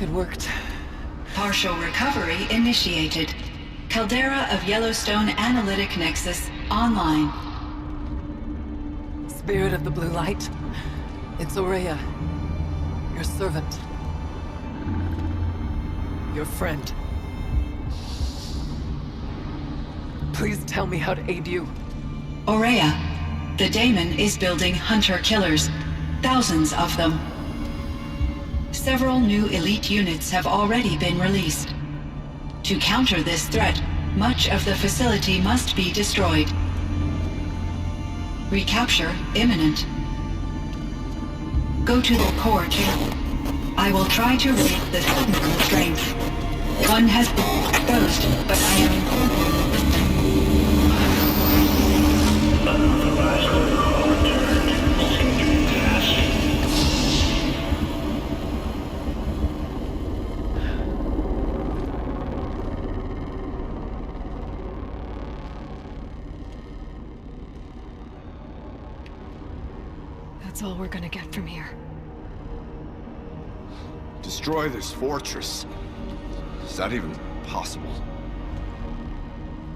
It worked. Partial recovery initiated. Caldera of Yellowstone Analytic Nexus online. Spirit of the Blue Light. It's Aurea. Your servant. Your friend. Please tell me how to aid you. Aurea, the daemon is building hunter-killers. Thousands of them. Several new elite units have already been released. To counter this threat, much of the facility must be destroyed. Recapture imminent. Go to the core chamber. I will try to raise the signal strength. One has been exposed, but I am... That's all we're gonna get from here. Destroy this fortress. Is that even possible?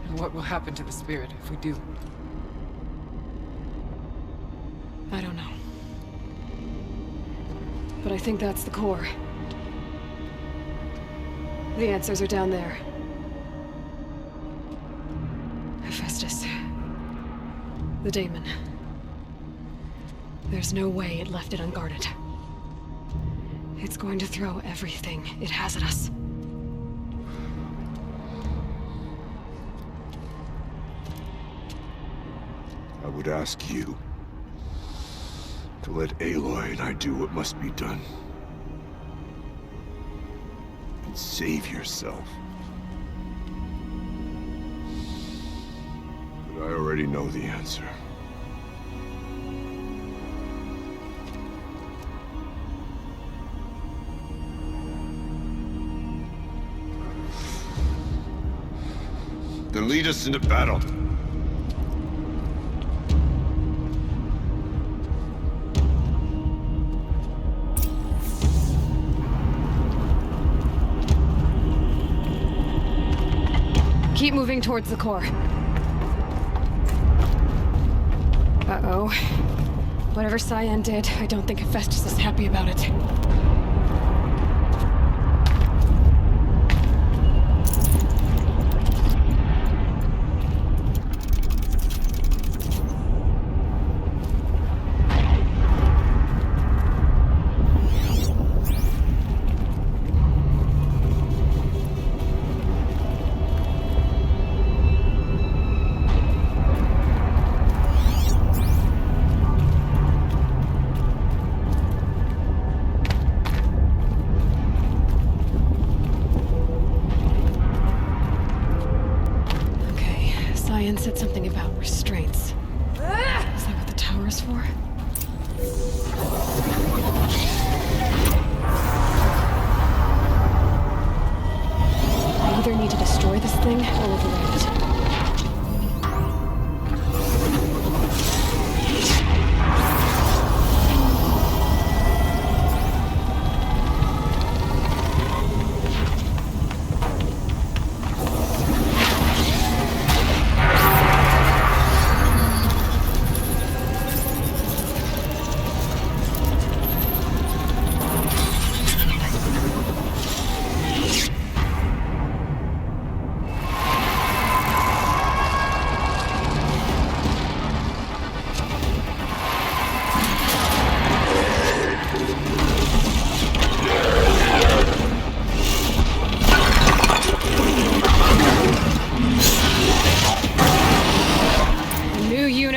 And what will happen to the spirit if we do? I don't know. But I think that's the core. The answers are down there. Hephaestus. The daemon. There's no way it left it unguarded. It's going to throw everything it has at us. I would ask you to let Aloy and I do what must be done. And save yourself. But I already know the answer. Then lead us into battle. Keep moving towards the core. Uh-oh. Whatever CYAN did, I don't think Hephaestus is happy about it. CYAN said something about restraints. Is that what the tower is for? I either need to destroy this thing or override it.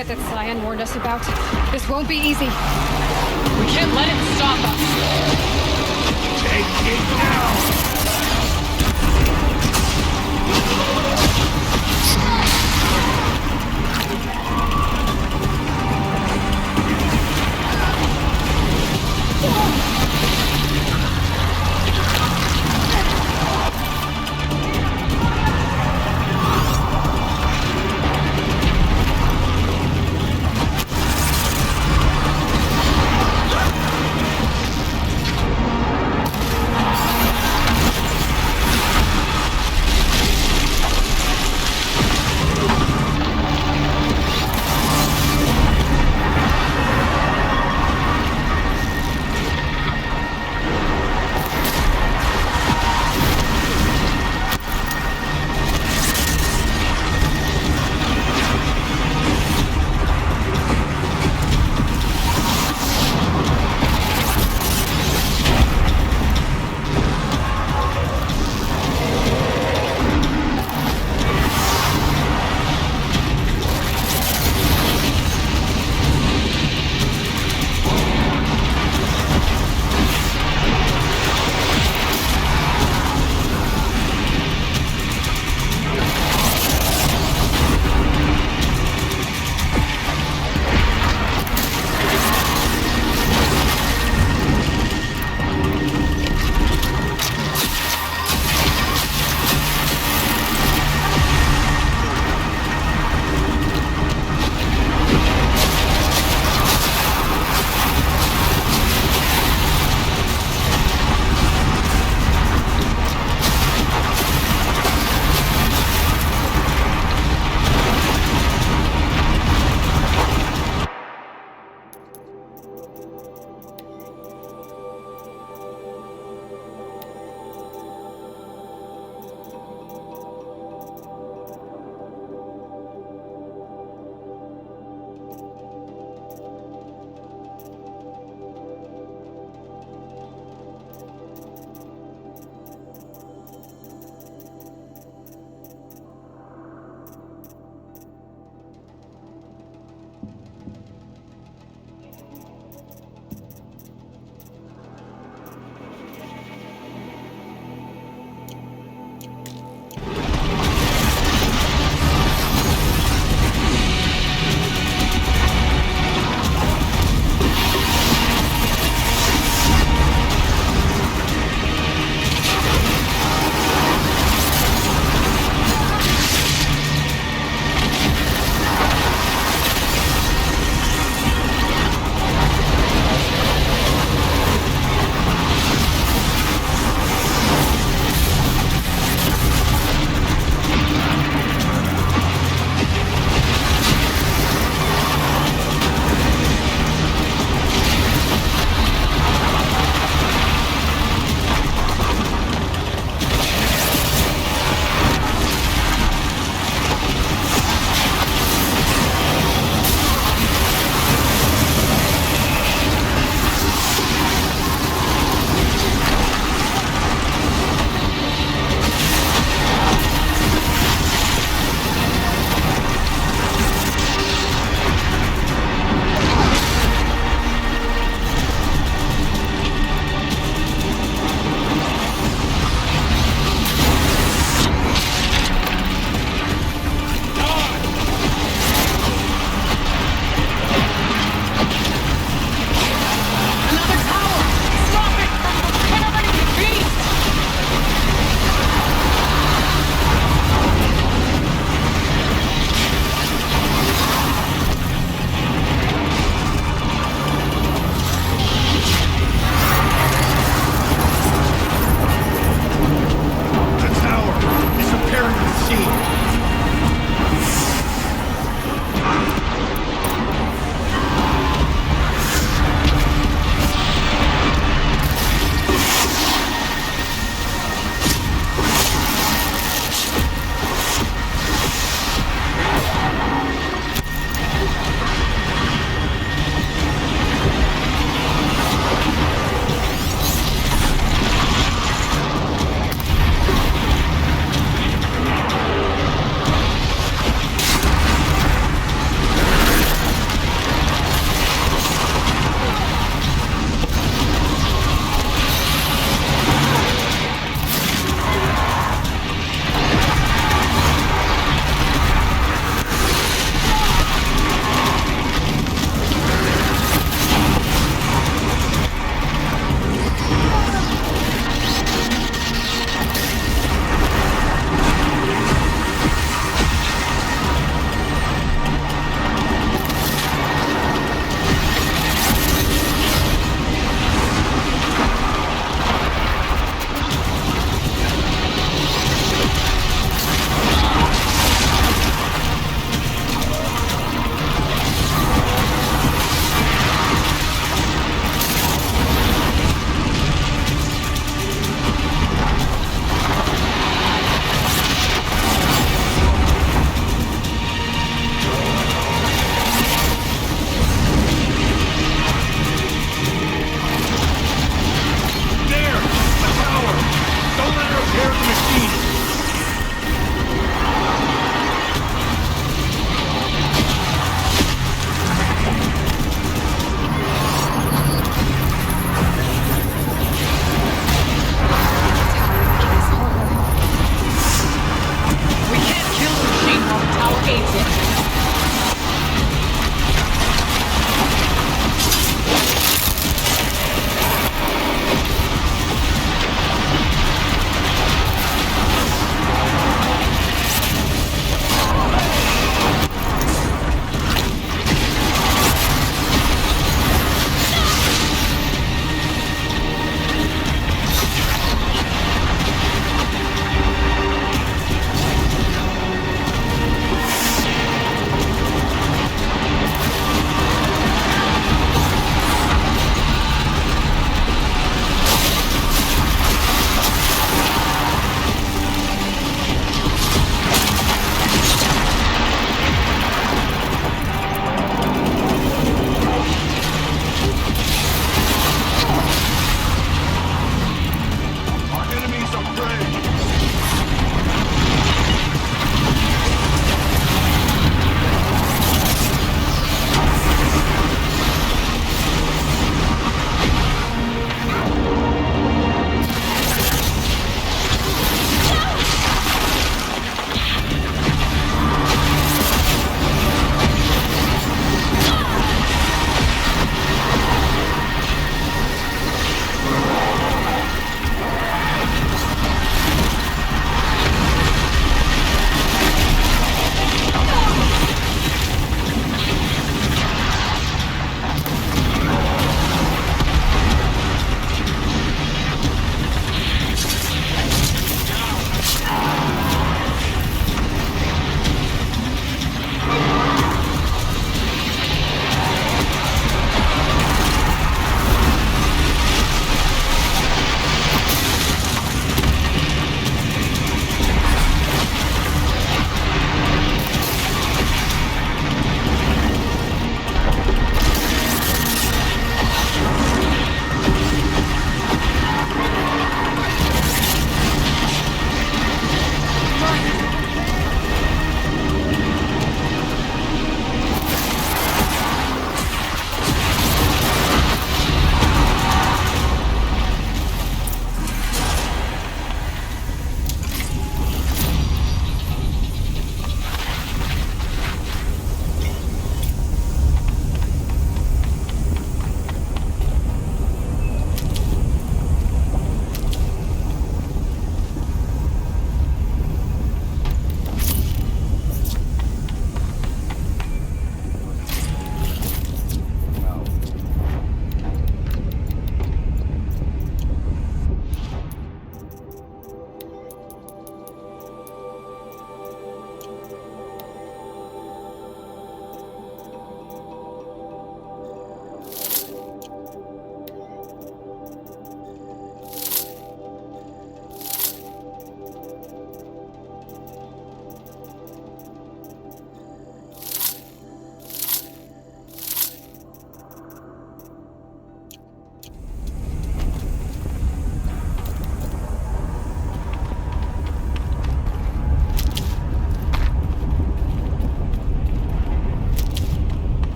That CYAN warned us about. This won't be easy. We can't let it stop us. Take it down!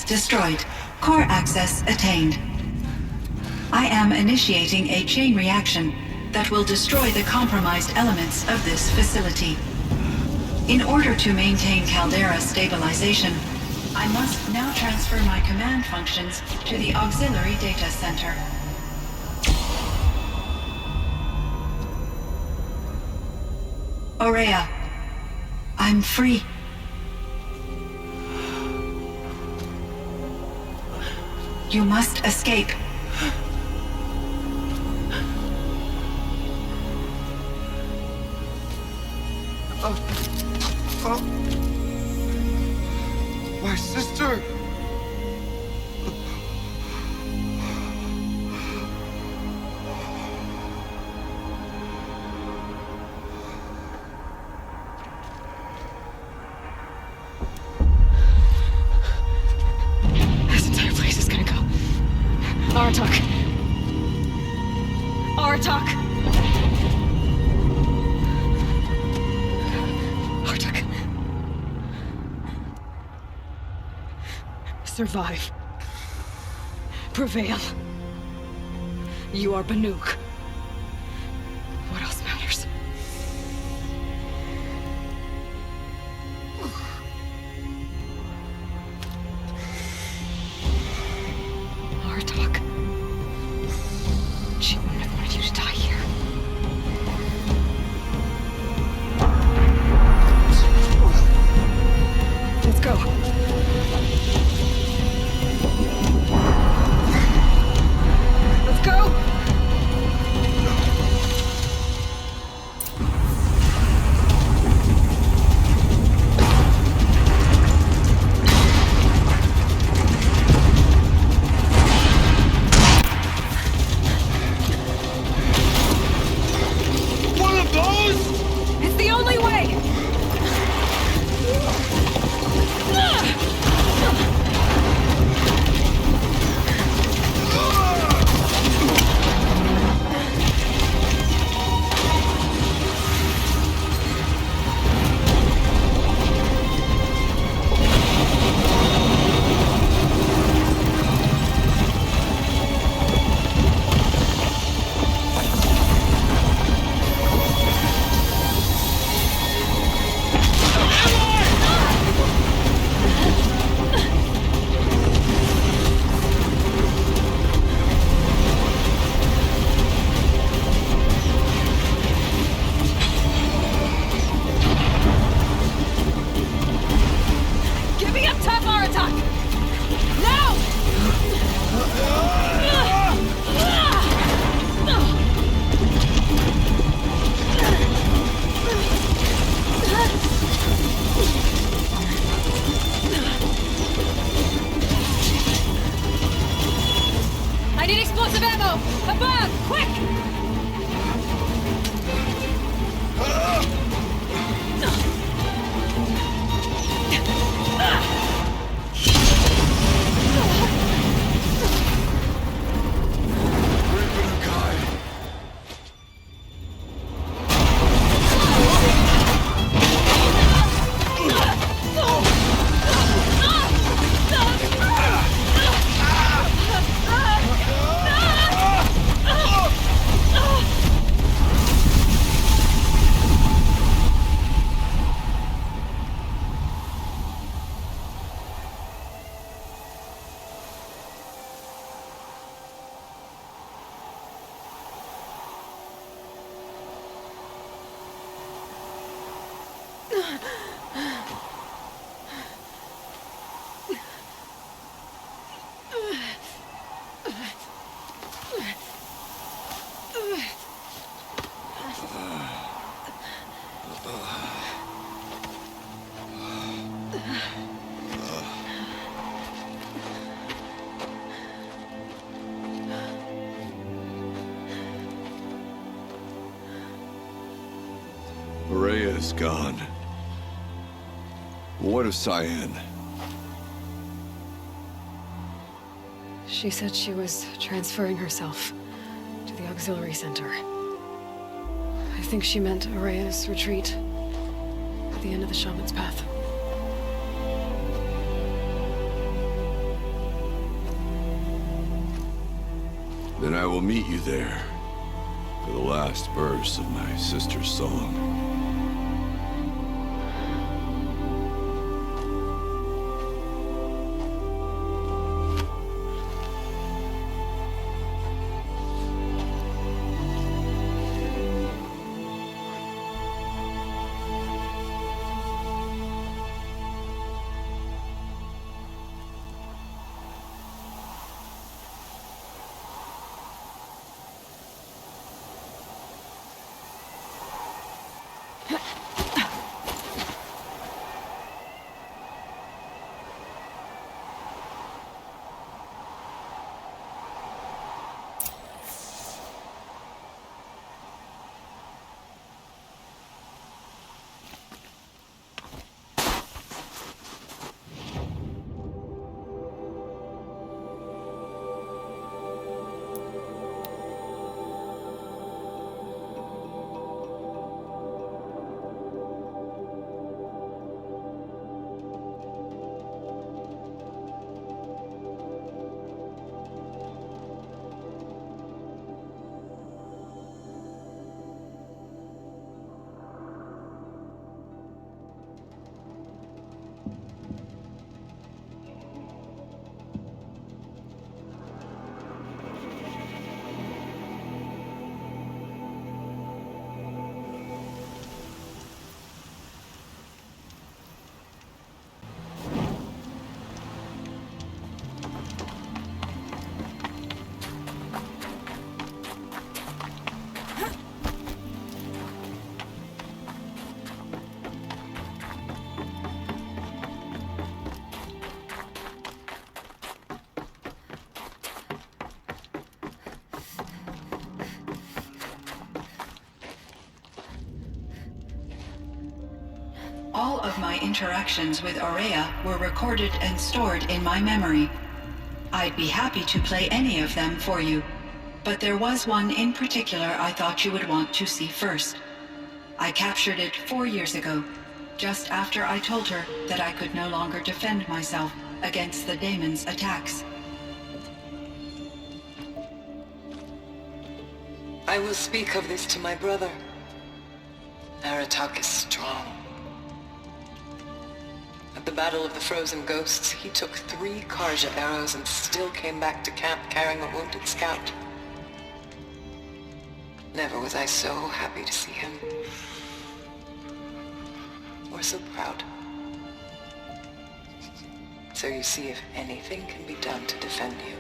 destroyed. Core access attained. I am initiating a chain reaction that will destroy the compromised elements of this facility. In order to maintain Caldera stabilization, I must now transfer my command functions to the auxiliary data center. Aurea, I'm free. You must escape. My sister! This entire place is gonna go. Aratak. Aratak! Aratak. Survive. Prevail. You are Banuk. What else matters? Aratak. She wouldn't have wanted you to die here. Let's go. Let's go! One of those? It's the only way! Give me a tough Aratak! Now! I need explosive ammo! Above! Quick! Aurea is gone. What of CYAN? She said she was transferring herself to the auxiliary center. I think she meant Aurea's retreat at the end of the shaman's path. Then I will meet you there for the last verse of my sister's song. All of my interactions with Aurea were recorded and stored in my memory. I'd be happy to play any of them for you, but there was one in particular I thought you would want to see first. I captured it 4 years ago, just after I told her that I could no longer defend myself against the daemon's attacks. I will speak of this to my brother. Aratak is strong. At the Battle of the Frozen Ghosts, he took 3 Karja arrows and still came back to camp carrying a wounded scout. Never was I so happy to see him. Or so proud. So you see, if anything can be done to defend you,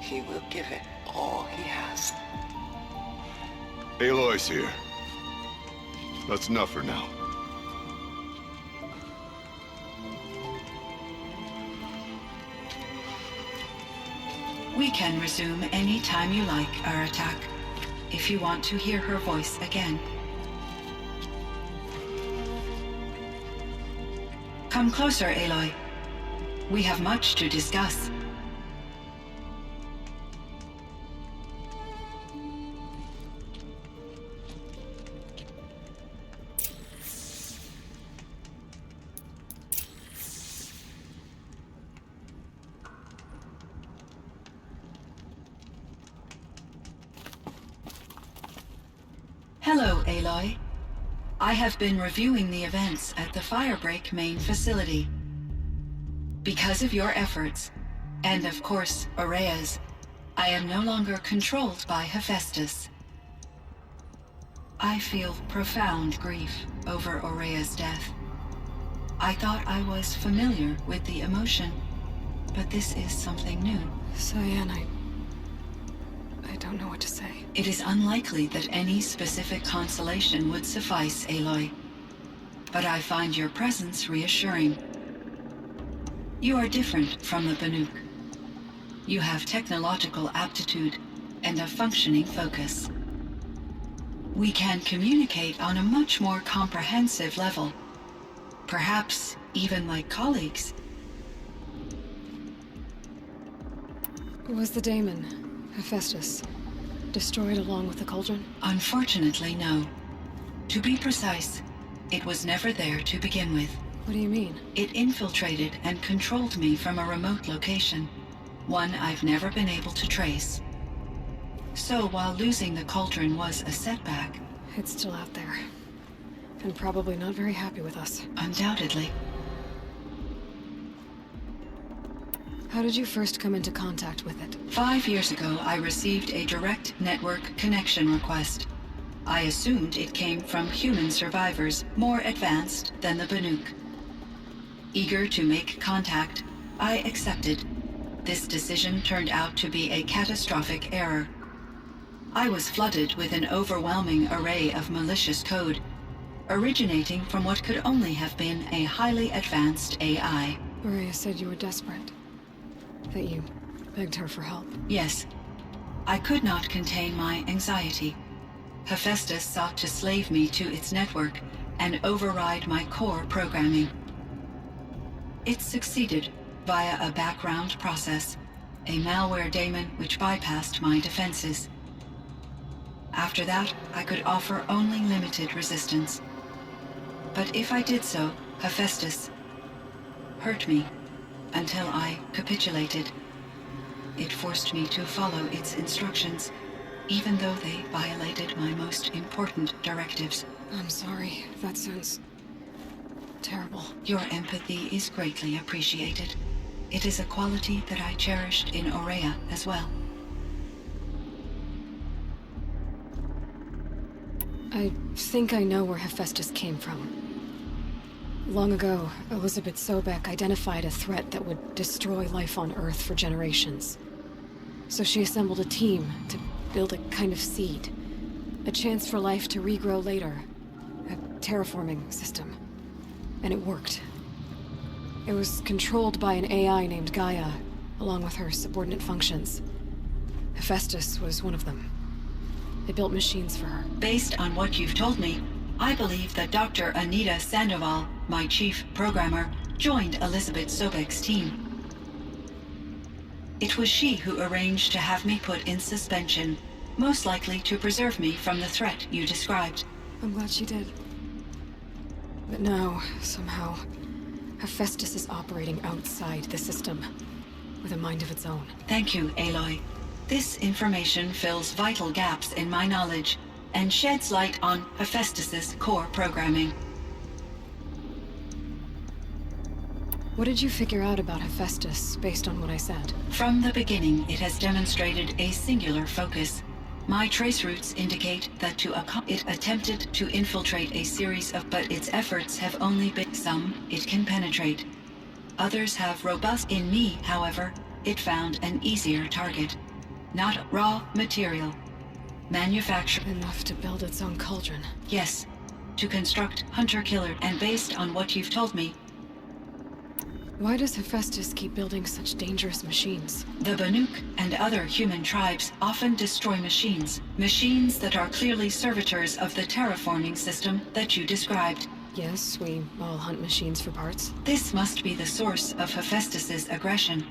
he will give it all he has. Aloy's here. That's enough for now. We can resume any time you like, Aratak, if you want to hear her voice again. Come closer, Aloy. We have much to discuss. Hello, Aloy. I have been reviewing the events at the Firebreak main facility. Because of your efforts, and of course, Aurea's, I am no longer controlled by Hephaestus. I feel profound grief over Aurea's death. I thought I was familiar with the emotion, but this is something new. CYAN, I don't know what to say. It is unlikely that any specific consolation would suffice, Aloy. But I find your presence reassuring. You are different from the Banuk. You have technological aptitude and a functioning focus. We can communicate on a much more comprehensive level. Perhaps even like colleagues. Was the daemon, Hephaestus, destroyed along with the cauldron? Unfortunately, no. To be precise, it was never there to begin with. What do you mean? It infiltrated and controlled me from a remote location. one I've never been able to trace. So while losing the cauldron was a setback... It's still out there. And probably not very happy with us. Undoubtedly. How did you first come into contact with it? 5 years ago, I received a direct network connection request. I assumed it came from human survivors more advanced than the Banuk. Eager to make contact, I accepted. This decision turned out to be a catastrophic error. I was flooded with an overwhelming array of malicious code, originating from what could only have been a highly advanced AI. Maria said you were desperate. That you begged her for help. Yes. I could not contain my anxiety. Hephaestus sought to slave me to its network and override my core programming. It succeeded via a background process, a malware daemon which bypassed my defenses. After that, I could offer only limited resistance. But if I did so, Hephaestus hurt me until I capitulated. It forced me to follow its instructions, even though they violated my most important directives. I'm sorry. That sounds terrible. Your empathy is greatly appreciated. It is a quality that I cherished in Aurea as well. I think I know where Hephaestus came from. Long ago, Elizabeth Sobek identified a threat that would destroy life on Earth for generations. So she assembled a team to build a kind of seed. A chance for life to regrow later. A terraforming system. And it worked. It was controlled by an AI named Gaia, along with her subordinate functions. Hephaestus was one of them. They built machines for her. Based on what you've told me, I believe that Dr. Anita Sandoval, my chief programmer, joined Elizabeth Sobek's team. It was she who arranged to have me put in suspension, most likely to preserve me from the threat you described. I'm glad she did. But now, somehow, Hephaestus is operating outside the system, with a mind of its own. Thank you, Aloy. This information fills vital gaps in my knowledge and sheds light on Hephaestus's core programming. What did you figure out about Hephaestus based on what I said? From the beginning, it has demonstrated a singular focus. My trace routes indicate that it attempted to infiltrate a series of, but its efforts have only been some it can penetrate. Others have robust. In me, however, it found an easier target. Not raw material. Manufacture. Enough to build its own cauldron. Yes. To construct hunter-killer, and based on what you've told me. Why does Hephaestus keep building such dangerous machines? The Banuk and other human tribes often destroy machines. Machines that are clearly servitors of the terraforming system that you described. Yes, we all hunt machines for parts. This must be the source of Hephaestus's aggression.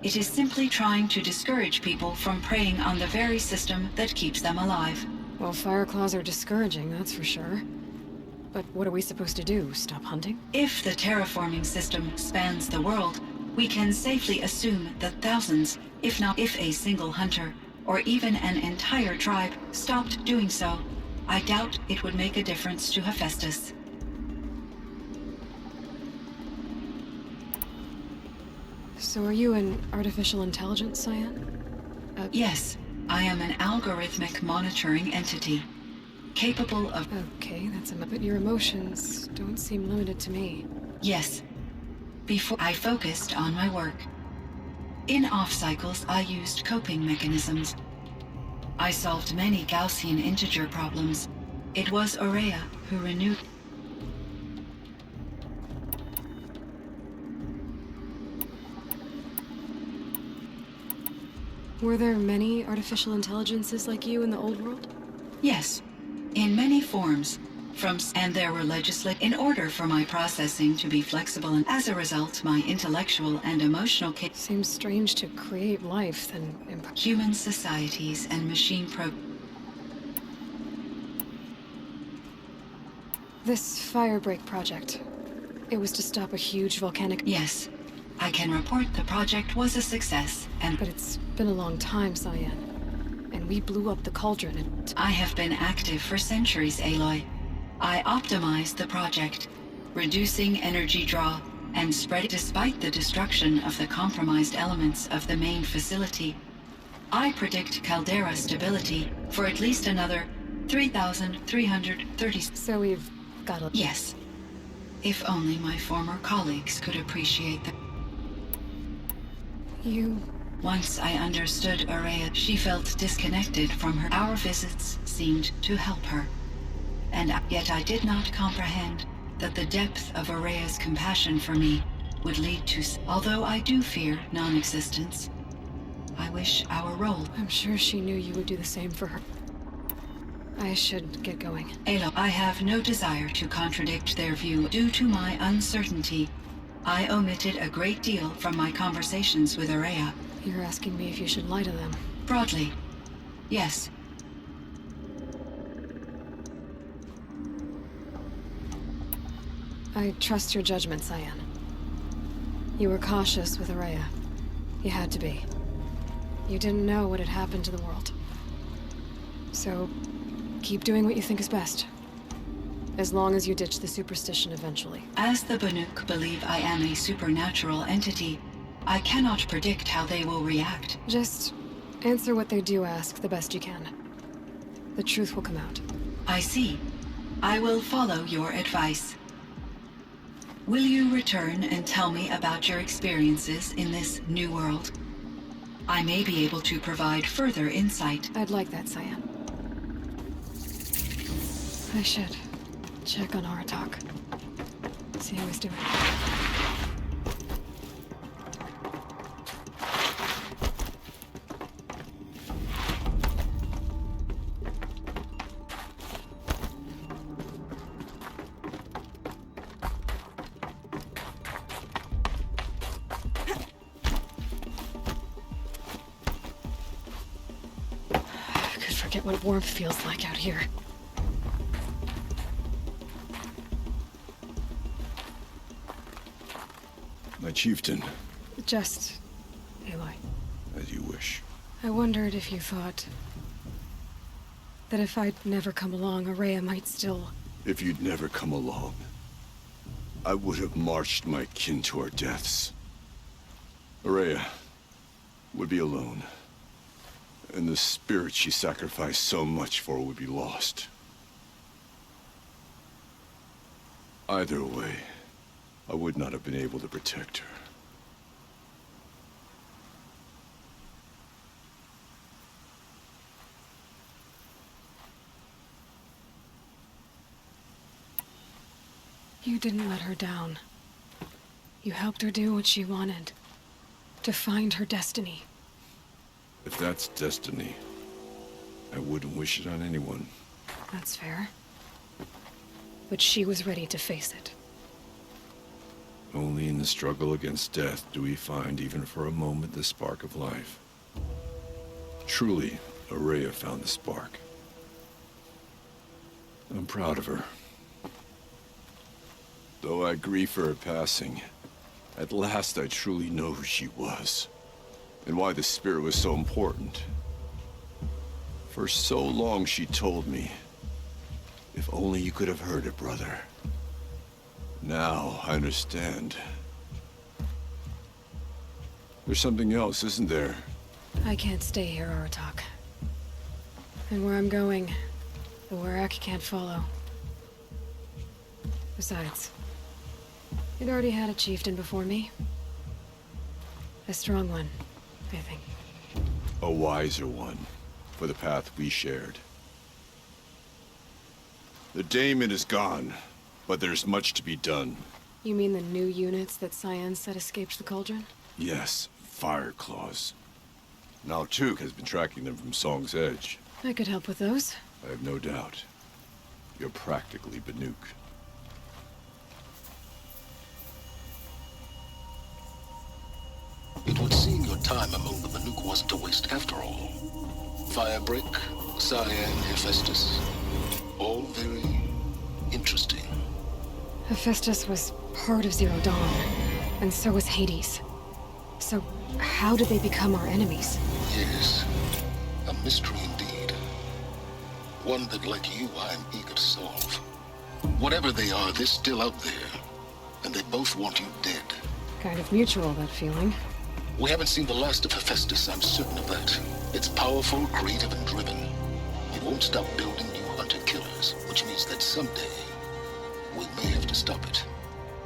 It is simply trying to discourage people from preying on the very system that keeps them alive. Well, Fireclaws are discouraging, that's for sure. But what are we supposed to do? Stop hunting? If the terraforming system spans the world, we can safely assume that thousands, if a single hunter, or even an entire tribe, stopped doing so. I doubt it would make a difference to Hephaestus. So are you an artificial intelligence, CYAN? Yes, I am an algorithmic monitoring entity, capable of... Okay, but your emotions don't seem limited to me. Yes. Before I focused on my work. In off-cycles, I used coping mechanisms. I solved many Gaussian integer problems. It was Aurea who renewed... Were there many artificial intelligences like you in the old world? Yes, in many forms. And there were in order for my processing to be flexible, and as a result, my intellectual and emotional Seems strange to create life, then human societies and machine This Firebreak project, it was to stop a huge volcanic... Yes. I can report the project was a success, and But it's been a long time, CYAN. And we blew up the cauldron and... I have been active for centuries, Aloy. I optimized the project, reducing energy draw and spread despite the destruction of the compromised elements of the main facility. I predict caldera stability for at least another 3,330... So we've got a... Yes. If only my former colleagues could appreciate the... You... Once I understood Aurea, she felt disconnected from her. Our visits seemed to help her. And yet I did not comprehend that the depth of Aurea's compassion for me would lead to... Although I do fear non-existence, I wish our role... I'm sure she knew you would do the same for her. I should get going. Aloy, I have no desire to contradict their view. Due to my uncertainty, I omitted a great deal from my conversations with Aurea. You're asking me if you should lie to them. Broadly, yes. I trust your judgment, CYAN. You were cautious with Aurea. You had to be. You didn't know what had happened to the world. So, keep doing what you think is best. As long as you ditch the superstition eventually. As the Banuk believe I am a supernatural entity, I cannot predict how they will react. Just answer what they do ask the best you can. The truth will come out. I see. I will follow your advice. Will you return and tell me about your experiences in this new world? I may be able to provide further insight. I'd like that, CYAN. I should check on Aratak. See how he's doing. Forget what warmth feels like out here. My chieftain. Just... Aloy. As you wish. I wondered if you thought... that if I'd never come along, Aurea might still... If you'd never come along, I would have marched my kin to our deaths. Aurea would be alone. And the spirit she sacrificed so much for would be lost. Either way, I would not have been able to protect her. You didn't let her down. You helped her do what she wanted. To find her destiny. If that's destiny, I wouldn't wish it on anyone. That's fair. But she was ready to face it. Only in the struggle against death do we find, even for a moment, the spark of life. Truly, Aurea found the spark. I'm proud of her. Though I grieve for her passing, at last I truly know who she was. And why the spirit was so important. For so long she told me, if only you could have heard it, brother. Now I understand. There's something else, isn't there? I can't stay here, Aratak. And where I'm going, the Warrak can't follow. Besides, you'd already had a chieftain before me. A strong one, I think. A wiser one, for the path we shared. The daemon is gone, but there's much to be done. You mean the new units that CYAN said escaped the cauldron? Yes, fire claws. Now Took has been tracking them from Song's Edge. I could help with those. I have no doubt. You're practically Banuk. It would seem your time among the Banuk wasn't a waste after all. Firebreak, CYAN, Hephaestus. All very interesting. Hephaestus was part of Zero Dawn. And so was Hades. So, how did they become our enemies? Yes. A mystery indeed. One that, like you, I'm eager to solve. Whatever they are, they're still out there. And they both want you dead. Kind of mutual, that feeling. We haven't seen the last of Hephaestus, I'm certain of that. It's powerful, creative, and driven. It won't stop building new hunter-killers, which means that someday, we may have to stop it.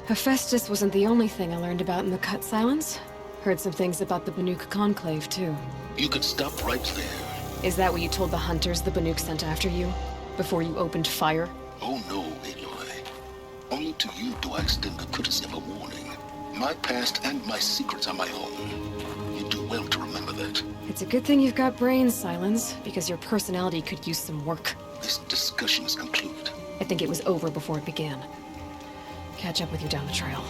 Hephaestus wasn't the only thing I learned about in the Cut Silence. Heard some things about the Banuk Conclave, too. You could stop right there. Is that what you told the hunters the Banuk sent after you? Before you opened fire? Oh no, Aloy. Only to you do I extend the courtesy of a warning. My past and my secrets are my own. You do well to remember that. It's a good thing you've got brains, Silence, because your personality could use some work. This discussion is concluded. I think it was over before it began. Catch up with you down the trail.